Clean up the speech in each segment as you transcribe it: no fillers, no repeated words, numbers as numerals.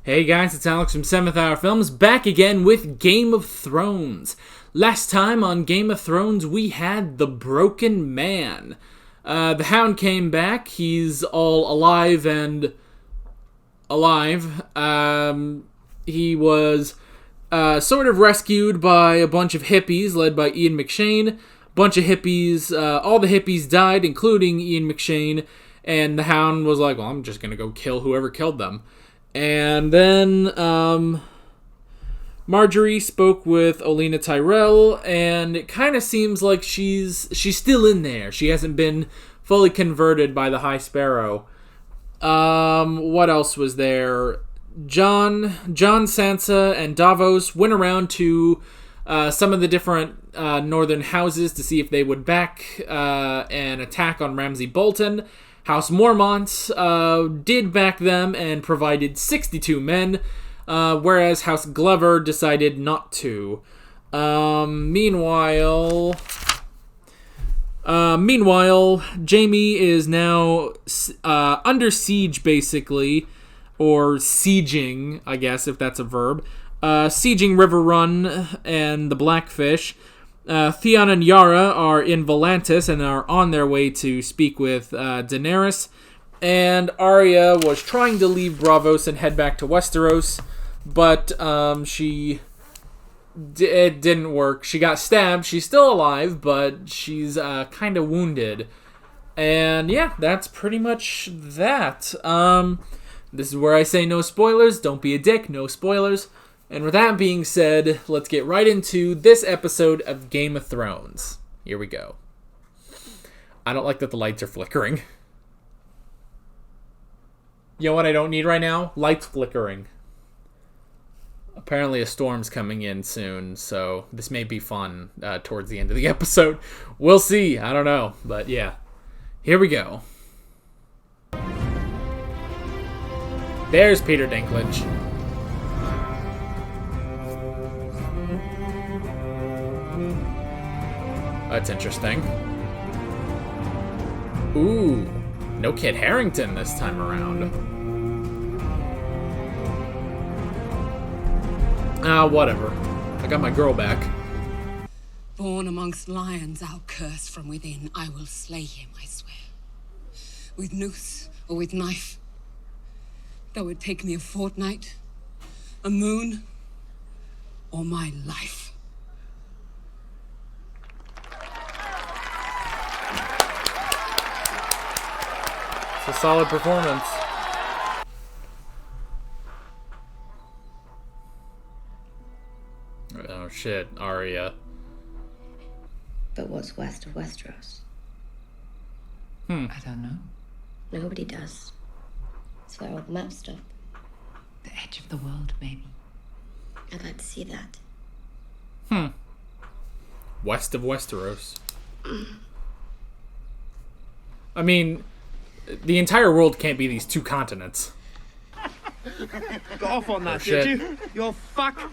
Hey guys, it's Alex from 7th Hour Films, back again with Game of Thrones. Last time on Game of Thrones, we had the Broken Man. The Hound came back. He's all alive and alive. He was sort of rescued by a bunch of hippies led by Ian McShane. Bunch of hippies. All the hippies died, including Ian McShane. And the Hound was like, well, I'm just going to go kill whoever killed them. And then Marjorie spoke with Olenna Tyrell, and it kind of seems like she's still in there. She hasn't been fully converted by the High Sparrow. What else was there? John, Sansa, and Braavos went around to some of the different northern houses to see if they would back an attack on Ramsay Bolton. House Mormont did back them and provided 62 men, whereas House Glover decided not to. Meanwhile, Jaime is now under siege, or sieging, I guess, if that's a verb. Sieging Riverrun and the Blackfish. Theon and Yara are in Volantis and are on their way to speak with Daenerys. And Arya was trying to leave Braavos and head back to Westeros, but it didn't work. She got stabbed. She's still alive, but she's kind of wounded. And yeah, that's pretty much that. This is where I say no spoilers. Don't be a dick. No spoilers. And with that being said, let's get right into this episode of Game of Thrones. Here we go. I don't like that the lights are flickering. You know what I don't need right now? Lights flickering. Apparently a storm's coming in soon, so this may be fun towards the end of the episode. We'll see. I don't know. But yeah. Here we go. There's Peter Dinklage. That's interesting. Ooh, no Kit Harington this time around. Whatever. I got my girl back. Born amongst lions, our curse from within, I will slay him, I swear. With noose or with knife. Though it take me a fortnight, a moon, or my life. It's a solid performance. Oh shit, Arya. But what's west of Westeros? I don't know. Nobody does. It's where all the maps stop. The edge of the world, maybe. I'd like to see that. West of Westeros. I mean, the entire world can't be these two continents. Got off on that, shit. did you? You're fuck.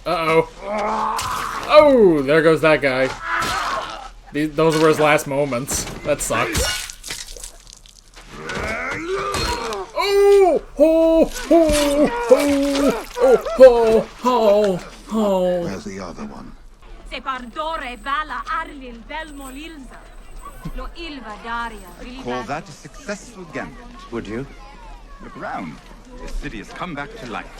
Uh-oh. Oh, there goes that guy. Those were his last moments. That sucks. Oh! Oh! Oh! Oh! Oh! Oh! Oh! Where's the other one? Call that a successful gambit, would you? Look around. This city has come back to life.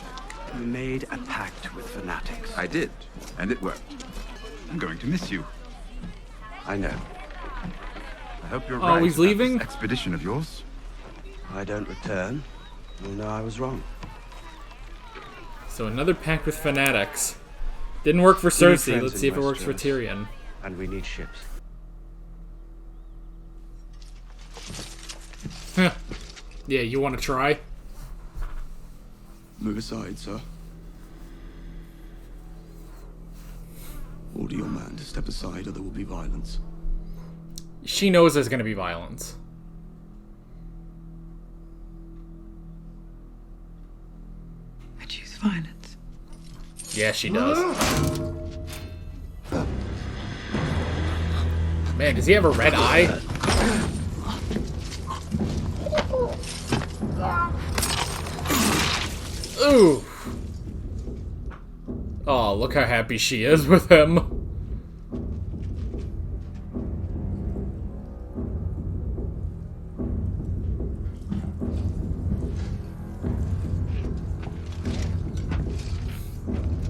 You made a pact with fanatics. I did, and it worked. I'm going to miss you. I know. I hope you're Oh, right. he's about leaving? this expedition of yours. I don't return. You'll know I was wrong. So another pact with fanatics. Didn't work for We need Cersei. friends Let's in see if it works for Westeros. Tyrion. And we need ships. Yeah, you want to try? Move aside, sir. Order your man to step aside or there will be violence. She knows there's going to be violence. I choose violence. Yeah, she does. Man, does he have a red eye? Ooh. Oh, look how happy she is with him.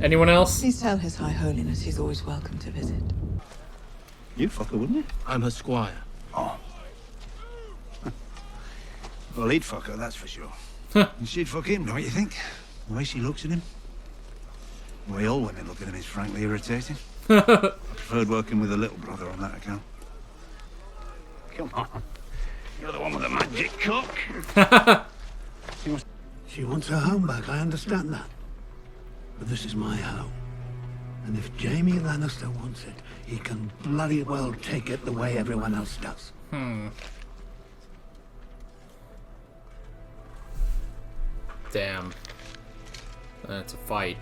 Anyone else? Please tell His High Holiness he's always welcome to visit. You'd fuck her, wouldn't you? I'm her squire. Oh. Well, he'd fuck her, that's for sure. And she'd fuck him, don't you think? The way she looks at him. The way all women look at him is frankly irritating. I preferred working with a little brother on that account. Come on. You're the one with the magic cock. She wants her home back, I understand that. But this is my home. And if Jaime Lannister wants it, he can bloody well take it the way everyone else does. Damn. That's a fight.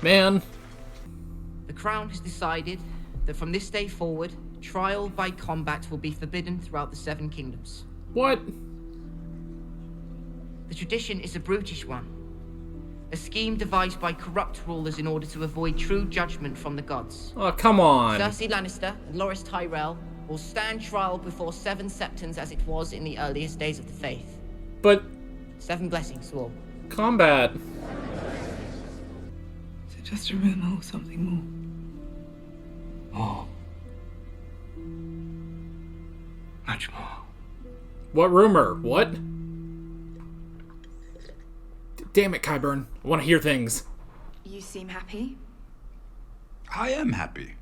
Man. The Crown has decided that from this day forward, trial by combat will be forbidden throughout the Seven Kingdoms. What? The tradition is a brutish one. A scheme devised by corrupt rulers in order to avoid true judgment from the gods. Oh, come on. Cersei Lannister and Loras Tyrell will stand trial before 7 septons as it was in the earliest days of the faith. But 7 blessings to all. combat. Is it just a rumor or something more? More. Much more. What rumor? What? Damn it, Qyburn. I want to hear things. You seem happy. I am happy.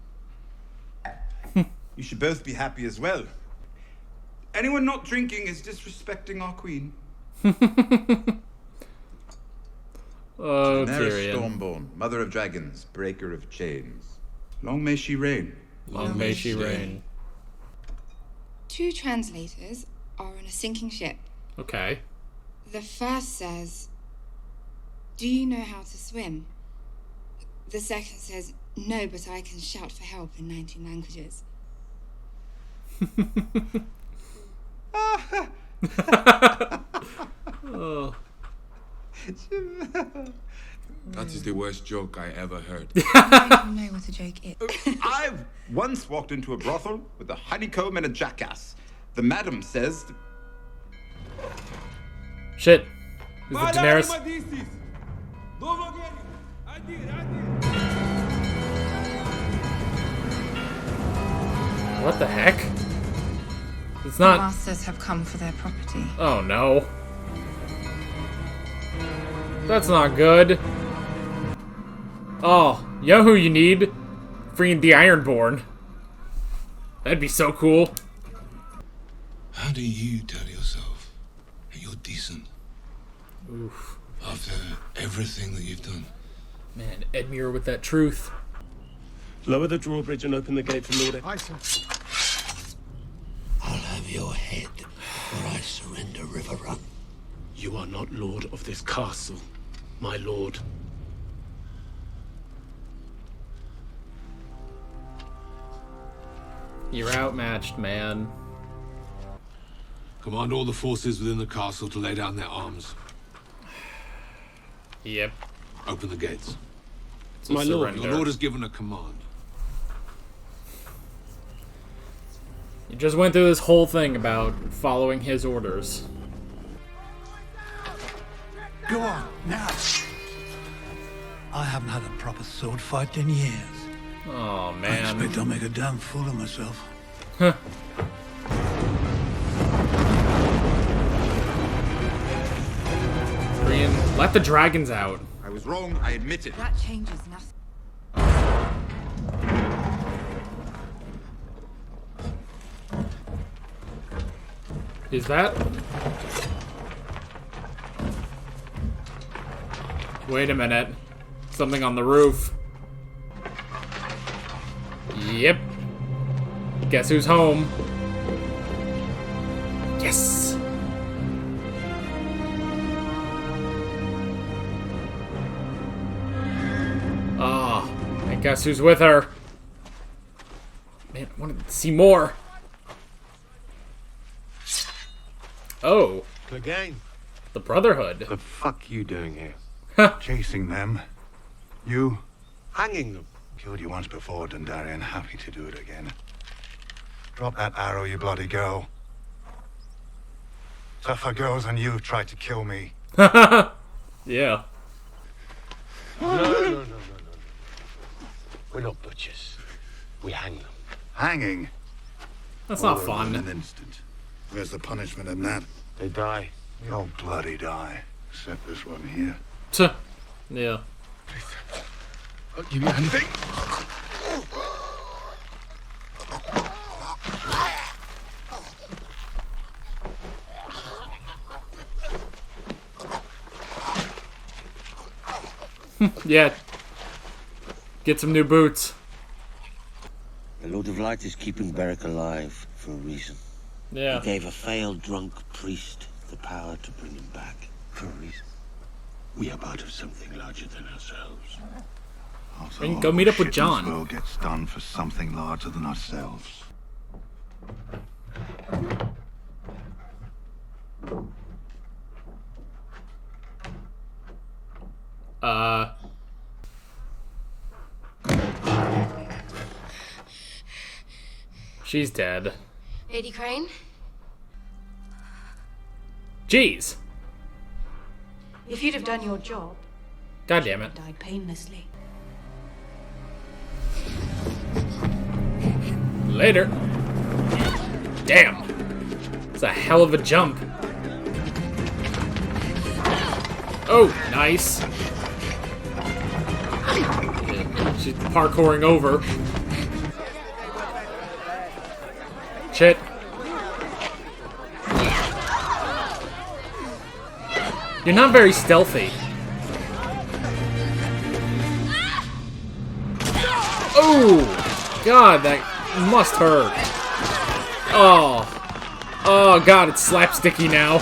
You should both be happy as well. Anyone not drinking is disrespecting our queen. Oh, Daenerys Tyrion. Stormborn, mother of dragons, breaker of chains. Long may she reign. Long may she reign. 2 translators are on a sinking ship. Okay. The first says, "Do you know how to swim?" The second says, "No, but I can shout for help in 19 languages." Oh. That is the worst joke I ever heard. I don't know what a joke is. I've once walked into a brothel with a honeycomb and a jackass. The madam says... Shit. Is it Daenerys? What the heck? It's The not... masters have come for their property. Oh no. That's not good. Oh, you know who you need? Freeing the Ironborn. That'd be so cool. How do you tell yourself that you're decent? Oof. After everything that you've done? Man, Edmure with that truth. Lower the drawbridge and open the gate for Lord. Aye, sir. I'll have your head before I surrender Riverrun. You are not lord of this castle, my lord. You're outmatched, man. Command all the forces within the castle to lay down their arms. Yep. Open the gates. It's a My lord. surrender. Your lord has given a command. You just went through this whole thing about following his orders. Go on, now. I haven't had a proper sword fight in years. Oh, I man. expect I'll make a damn fool of myself. Huh. Brian, let the dragons out. I was wrong, I admit it. That changes nothing. Is that? Wait a minute. Something on the roof. Yep. Guess who's home? Yes! Ah, and guess who's with her? Man, I wanted to see more. Oh. Again. The Brotherhood. The fuck you doing here? Chasing them. You? Hanging them. Killed you once before, Dundarian. Happy to do it again. Drop that arrow, you bloody girl. Tougher girls than you tried to kill me. Yeah. No. We're not butchers. We hang them. Hanging? That's not All fun. in an instant. Where's the punishment in that? They die. They all bloody die. Except this one here. Tuh. Yeah. I'll give you anything. Yeah. Get some new boots. The Lord of Light is keeping Beric alive for a reason. Yeah. He gave a failed drunk priest the power to bring him back for a reason. We are part of something larger than ourselves. Also, And go meet up with shit John. This world gets done for something larger than ourselves. She's dead. Lady Crane? Jeez. If you'd have done your job, God damn it. died painlessly. Later. Damn. It's a hell of a jump. Oh, nice. Yeah, she's parkouring over. Shit. You're not very stealthy. Oh! God, that must hurt. Oh. Oh, God, it's slapsticky now.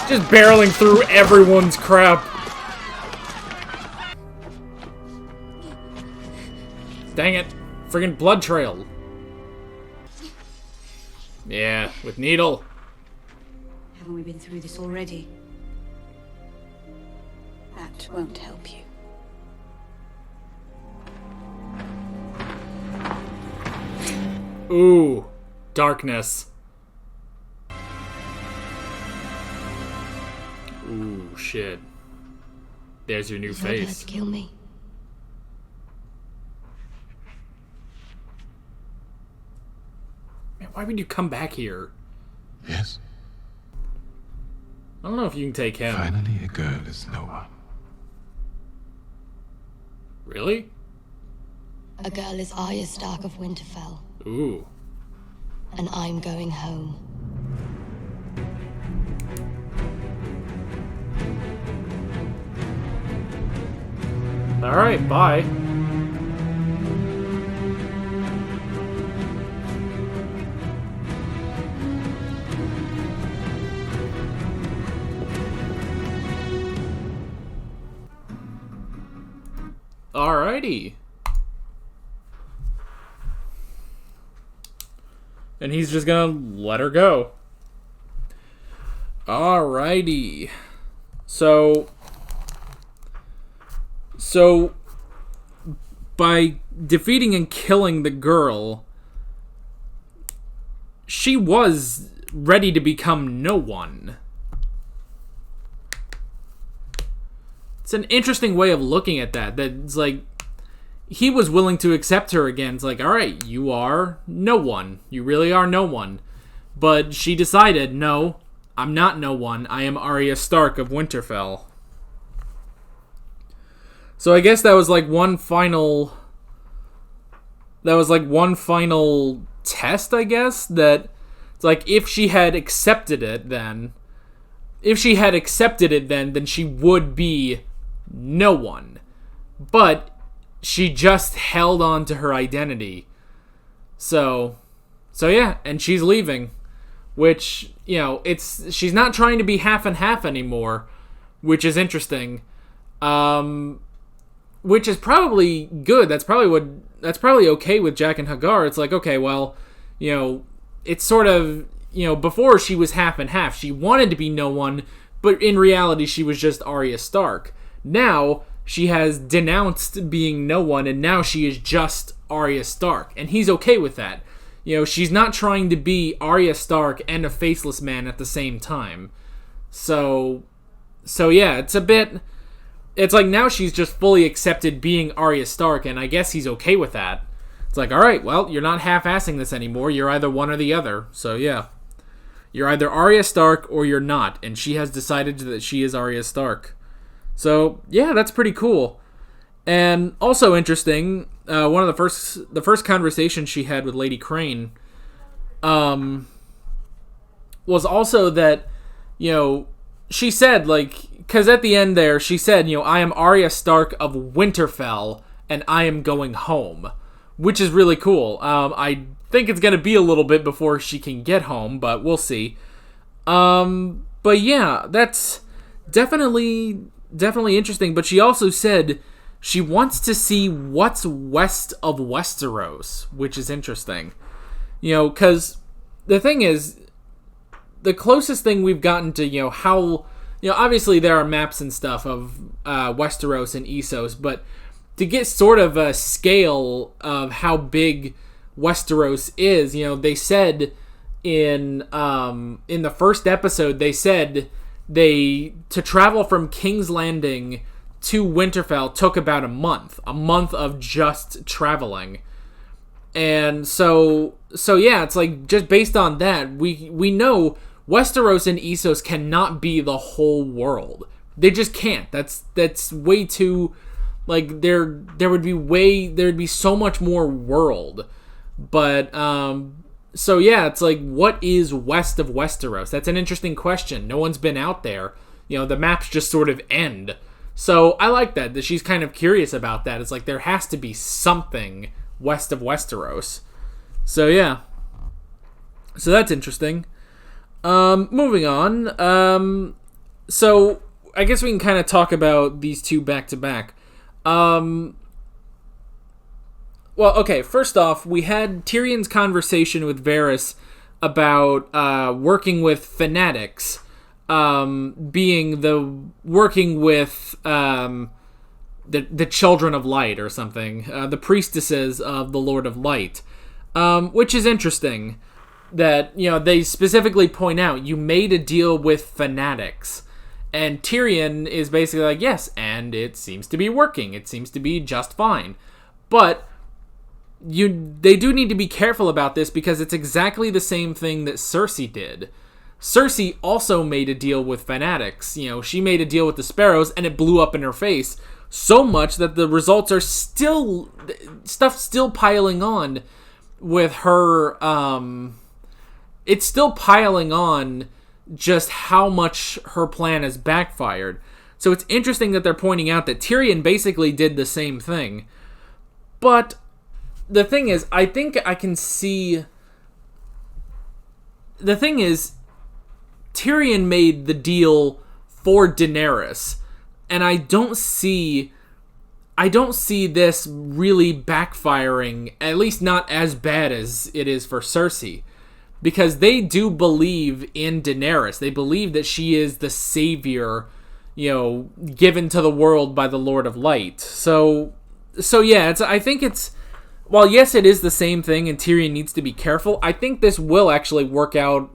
Just barreling through everyone's crap. Dang it. Friggin' blood trail. Yeah, with needle. Haven't we been through this already? That won't help you. Ooh, darkness. Ooh, shit. There's your new He's not gonna face. kill me. Man, why would you come back here? Yes. I don't know if you can take him. Finally, a girl is no one. Really? A girl is Arya Stark of Winterfell, Ooh. and I'm going home. Alright, bye. Alrighty. And he's just gonna let her go. Alrighty. So by defeating and killing the girl, she was ready to become no one. It's an interesting way of looking at that. That it's like he was willing to accept her again. It's like, all right, you are no one. You really are no one. But she decided, no, I'm not no one. I am Arya Stark of Winterfell. So I guess that was like one final test, I guess, that it's like if she had accepted it then she would be no one. But she just held on to her identity. So yeah, and she's leaving, which, you know, she's not trying to be half and half anymore, which is interesting. which is probably good. That's probably okay with Jack and Hagar. It's like, okay, well, it's sort of, before she was half and half. She wanted to be no one, but in reality, she was just Arya Stark. Now, she has denounced being no one, and now she is just Arya Stark, and he's okay with that. She's not trying to be Arya Stark and a faceless man at the same time. So yeah, it's like now she's just fully accepted being Arya Stark, and I guess he's okay with that. It's like, alright, well, you're not half-assing this anymore, you're either one or the other, so yeah. You're either Arya Stark or you're not, and she has decided that she is Arya Stark. So, yeah, that's pretty cool. And also interesting, one of the first conversation she had with Lady Crane was also that, she said, because at the end there, she said, I am Arya Stark of Winterfell, and I am going home, which is really cool. I think it's going to be a little bit before she can get home, but we'll see. But yeah, that's definitely interesting. But she also said she wants to see what's west of Westeros, which is interesting. Because the thing is, the closest thing we've gotten to, how, obviously there are maps and stuff of Westeros and Essos, but to get sort of a scale of how big Westeros is, they said in the first episode, they said to travel from King's Landing to Winterfell took about a month of just traveling. And so yeah, it's like, just based on that, we know Westeros and Essos cannot be the whole world. They just can't. That's way too, like, there would be so much more world. But so yeah, it's like, what is west of Westeros? That's an interesting question. No one's been out there. The maps just sort of end. So I like that she's kind of curious about that. It's like, there has to be something west of Westeros. So yeah. So that's interesting. Moving on. So I guess we can kind of talk about these two back to back. Well, okay, first off, we had Tyrion's conversation with Varys about working with fanatics, working with the Children of Light or something, the priestesses of the Lord of Light, which is interesting that, they specifically point out, you made a deal with fanatics. And Tyrion is basically like, yes, and it seems to be working. It seems to be just fine. But they do need to be careful about this, because it's exactly the same thing that Cersei did. Cersei also made a deal with fanatics. She made a deal with the Sparrows, and it blew up in her face so much that the results are still piling on with her. It's still piling on just how much her plan has backfired. So it's interesting that they're pointing out that Tyrion basically did the same thing. But the thing is, I think I can see... The thing is, Tyrion made the deal for Daenerys, and I don't see this really backfiring, at least not as bad as it is for Cersei. Because they do believe in Daenerys. They believe that she is the savior, given to the world by the Lord of Light. So yeah, I think it's... While yes, it is the same thing and Tyrion needs to be careful, I think this will actually work out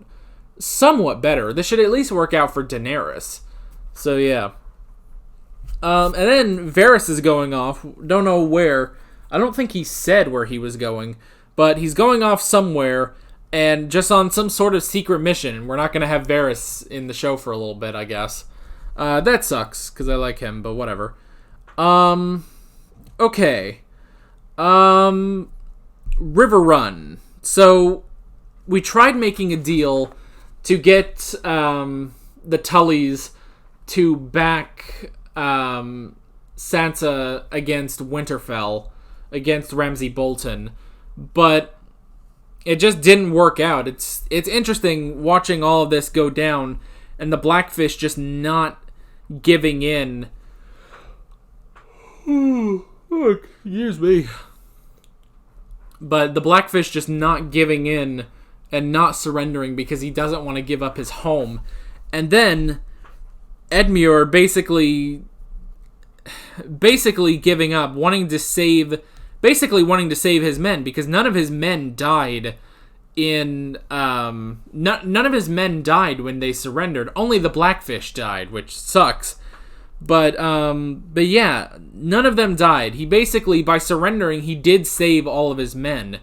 somewhat better. This should at least work out for Daenerys. So yeah. And then Varys is going off. Don't know where. I don't think he said where he was going. But he's going off somewhere... And just on some sort of secret mission. We're not going to have Varys in the show for a little bit, I guess. That sucks, because I like him, but whatever. Okay. Riverrun. So, we tried making a deal to get the Tullys to back Sansa against Winterfell, against Ramsay Bolton. But... it just didn't work out. It's interesting watching all of this go down and the Blackfish just not giving in. Excuse me. But the Blackfish just not giving in and not surrendering because he doesn't want to give up his home. And then Edmure basically giving up, wanting to save his men, because none of his men died none of his men died when they surrendered. Only the Blackfish died, which sucks. But yeah, none of them died. He basically, by surrendering, he did save all of his men,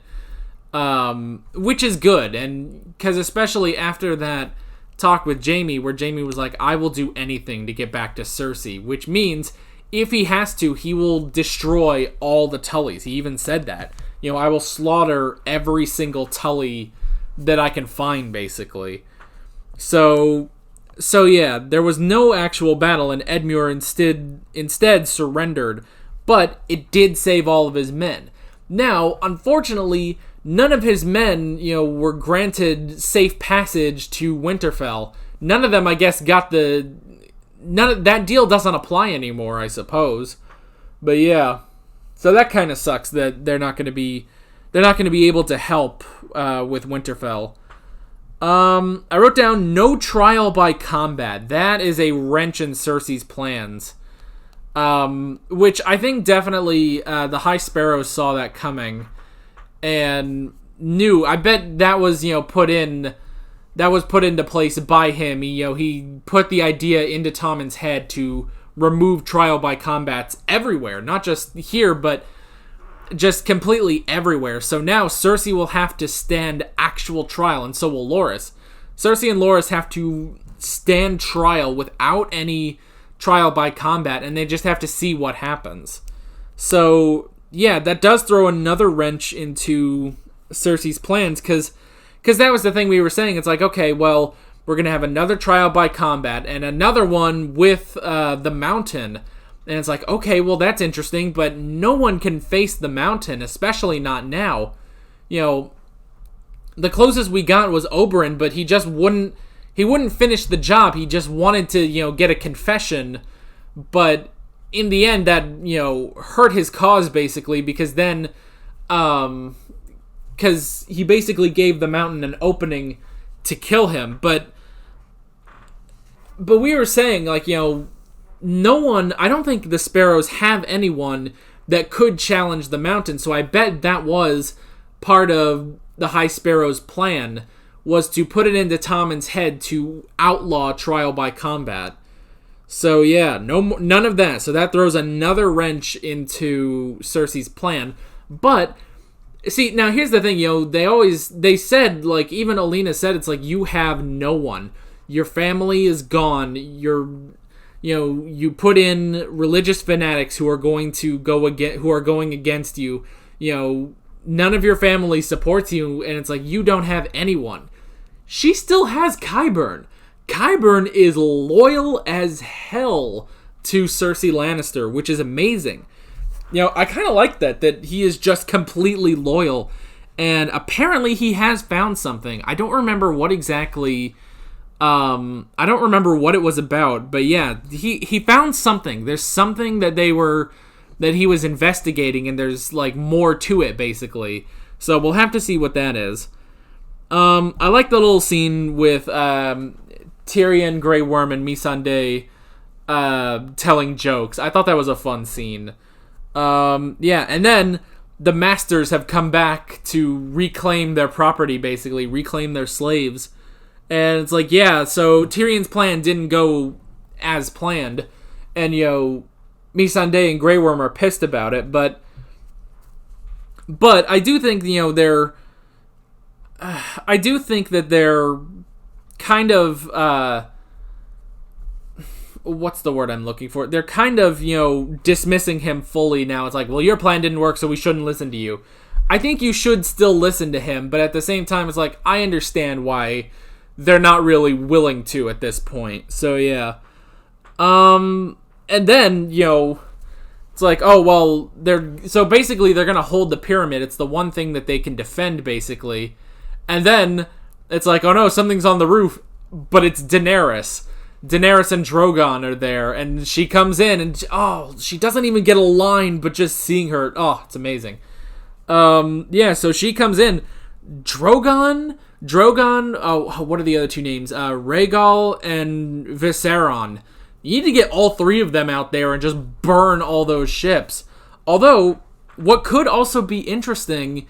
which is good. And because especially after that talk with Jaime, where Jaime was like, I will do anything to get back to Cersei, which means if he has to, he will destroy all the Tullys. He even said that. I will slaughter every single Tully that I can find, basically. So yeah, there was no actual battle, and Edmure instead surrendered, but it did save all of his men. Now, unfortunately, none of his men, were granted safe passage to Winterfell. None of them, I guess, that deal doesn't apply anymore, I suppose. But yeah, so that kind of sucks that they're not going to be able to help with Winterfell. I wrote down no trial by combat. That is a wrench in Cersei's plans. Which I think definitely the High Sparrows saw that coming and knew. I bet that was put into place by him. He put the idea into Tommen's head to remove trial by combats everywhere, not just here, but just completely everywhere. So now Cersei will have to stand actual trial, and so will Loras. Cersei and Loras have to stand trial without any trial by combat, and they just have to see what happens. So yeah, that does throw another wrench into Cersei's plans, because that was the thing we were saying. It's like, okay, well, we're going to have another trial by combat and another one with the Mountain. And it's like, okay, well, that's interesting, but no one can face the Mountain, especially not now. The closest we got was Oberyn, but he just wouldn't finish the job. He just wanted to, get a confession. But in the end, that, hurt his cause, basically, because then, because he basically gave the Mountain an opening to kill him. But we were saying, like, no one, I don't think the Sparrows have anyone that could challenge the Mountain, so I bet that was part of the High Sparrow's plan, was to put it into Tommen's head to outlaw trial by combat. So yeah, none of that. So that throws another wrench into Cersei's plan. But see, now here's the thing, they said, like, even Olenna said, it's like, you have no one. Your family is gone. You put in religious fanatics who are going against you. None of your family supports you, and it's like, you don't have anyone. She still has Qyburn. Qyburn is loyal as hell to Cersei Lannister, which is amazing. I kind of like that he is just completely loyal, and apparently he has found something. I don't remember what exactly. I don't remember what it was about, but yeah, he found something. There's something that he was investigating, and there's like more to it, basically. So we'll have to see what that is. I like the little scene with Tyrion, Grey Worm, and Missandei telling jokes. I thought that was a fun scene. Yeah, and then the Masters have come back to reclaim their property, basically reclaim their slaves. And it's like, yeah, so Tyrion's plan didn't go as planned. And, Missandei and Grey Worm are pissed about it. But I do think, I do think that they're kind of, what's the word I'm looking for? They're kind of, dismissing him fully now. It's like, well, your plan didn't work, so we shouldn't listen to you. I think you should still listen to him, but at the same time, it's like, I understand why they're not really willing to at this point. So yeah. And then, it's like, oh, well, so basically they're going to hold the pyramid. It's the one thing that they can defend, basically. And then it's like, oh no, something's on the roof, but it's Daenerys. Daenerys and Drogon are there, and she comes in, and she doesn't even get a line, but just seeing her, it's amazing. Yeah, so she comes in. Drogon, what are the other two names? Rhaegal and Viserion. You need to get all three of them out there and just burn all those ships. Although, what could also be interesting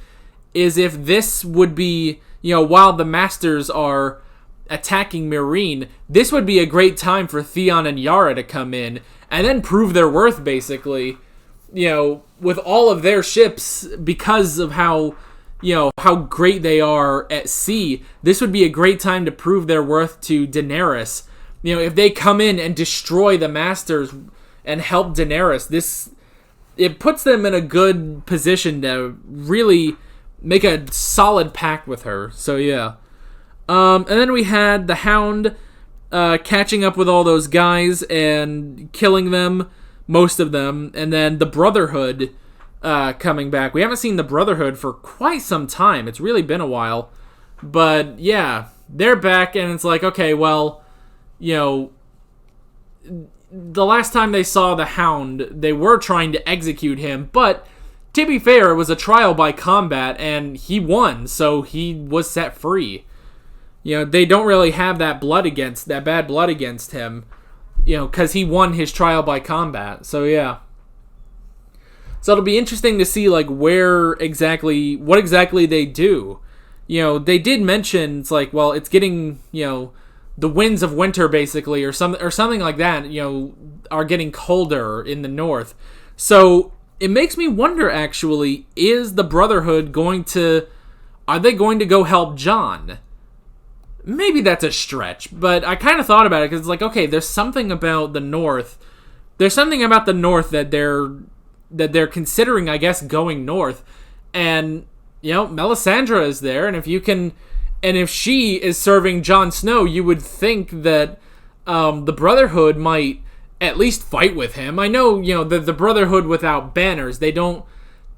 is if this would be, while the Masters are attacking Meereen, this would be a great time for Theon and Yara to come in and then prove their worth, basically, with all of their ships, because of how great they are at sea. This would be a great time to prove their worth to Daenerys. If they come in and destroy the Masters and help Daenerys, it puts them in a good position to really make a solid pact with her. So yeah. And then we had the Hound catching up with all those guys and killing them, most of them, and then the Brotherhood coming back. We haven't seen the Brotherhood for quite some time. It's really been a while. But yeah, they're back, and it's like, okay, well, the last time they saw the Hound, they were trying to execute him, but to be fair, it was a trial by combat, and he won, so he was set free. They don't really have that bad blood against him, because he won his trial by combat. So yeah. So it'll be interesting to see what exactly they do. They did mention it's like, well, it's getting, the winds of winter basically, or something like that, are getting colder in the north. So it makes me wonder, actually, is the Brotherhood are they going to go help Jon? Maybe that's a stretch, but I kind of thought about it, because it's like, okay, there's something about the north. There's something about the north that they're considering, I guess, going north. And, Melisandre is there, and if she is serving Jon Snow, you would think that the Brotherhood might at least fight with him. I know, the Brotherhood without banners, they don't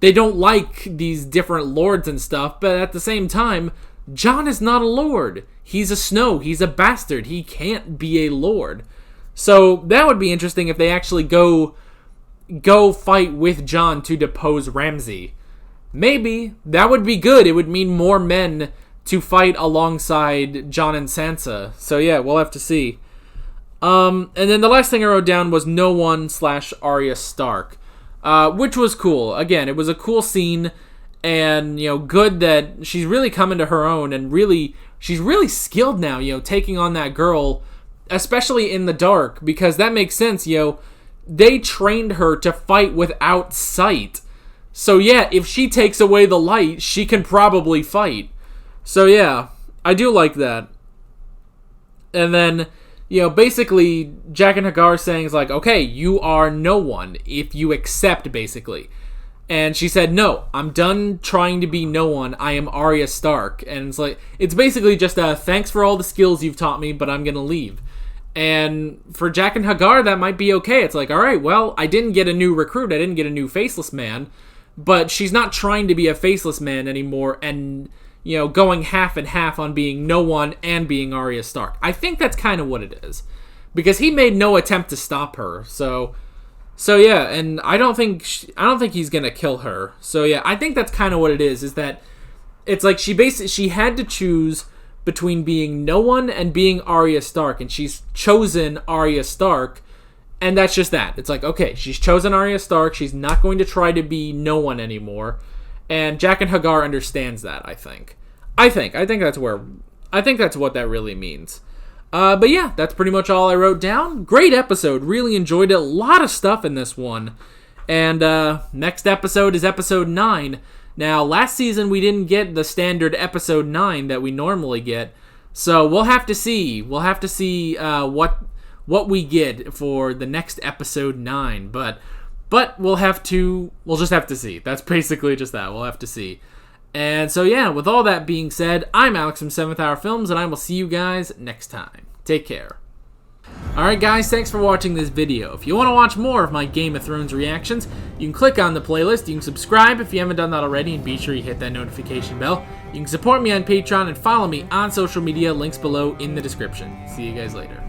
like these different lords and stuff, but at the same time, Jon is not a lord. He's a Snow. He's a bastard. He can't be a lord. So that would be interesting if they actually go fight with Jon to depose Ramsay. Maybe. That would be good. It would mean more men to fight alongside Jon and Sansa. So yeah, we'll have to see. And then the last thing I wrote down was no one / Arya Stark, which was cool. Again, it was a cool scene, and good that she's really coming to her own, and she's really skilled now. Taking on that girl, especially in the dark, because that makes sense. They trained her to fight without sight. So yeah, if she takes away the light, she can probably fight. So yeah, I do like that. And then, basically, Jaqen H'ghar saying is like, okay, you are no one if you accept, basically. And she said, no, I'm done trying to be no one. I am Arya Stark. And it's like, it's basically just a thanks for all the skills you've taught me, but I'm going to leave. And for Jaqen H'ghar, that might be okay. It's like, all right, well, I didn't get a new recruit. I didn't get a new faceless man. But she's not trying to be a faceless man anymore and, going half and half on being no one and being Arya Stark. I think that's kind of what it is. Because he made no attempt to stop her. So yeah, and I don't think he's going to kill her. So yeah, I think that's kind of what it is that it's like she had to choose between being no one and being Arya Stark, and she's chosen Arya Stark, and that's just that. It's like, okay, she's chosen Arya Stark, she's not going to try to be no one anymore, and Jaqen H'ghar understands that, I think. I think that's what that really means. But yeah, that's pretty much all I wrote down. Great episode, really enjoyed it, a lot of stuff in this one. And next episode is episode 9. Now, last season we didn't get the standard episode 9 that we normally get, so we'll have to see. We'll have to see what we get for the next episode 9. But we'll just have to see. That's basically just that. We'll have to see. And so yeah, with all that being said, I'm Alex from 7th Hour Films, and I will see you guys next time. Take care. Alright guys, thanks for watching this video. If you want to watch more of my Game of Thrones reactions, you can click on the playlist, you can subscribe if you haven't done that already, and be sure you hit that notification bell. You can support me on Patreon and follow me on social media, links below in the description. See you guys later.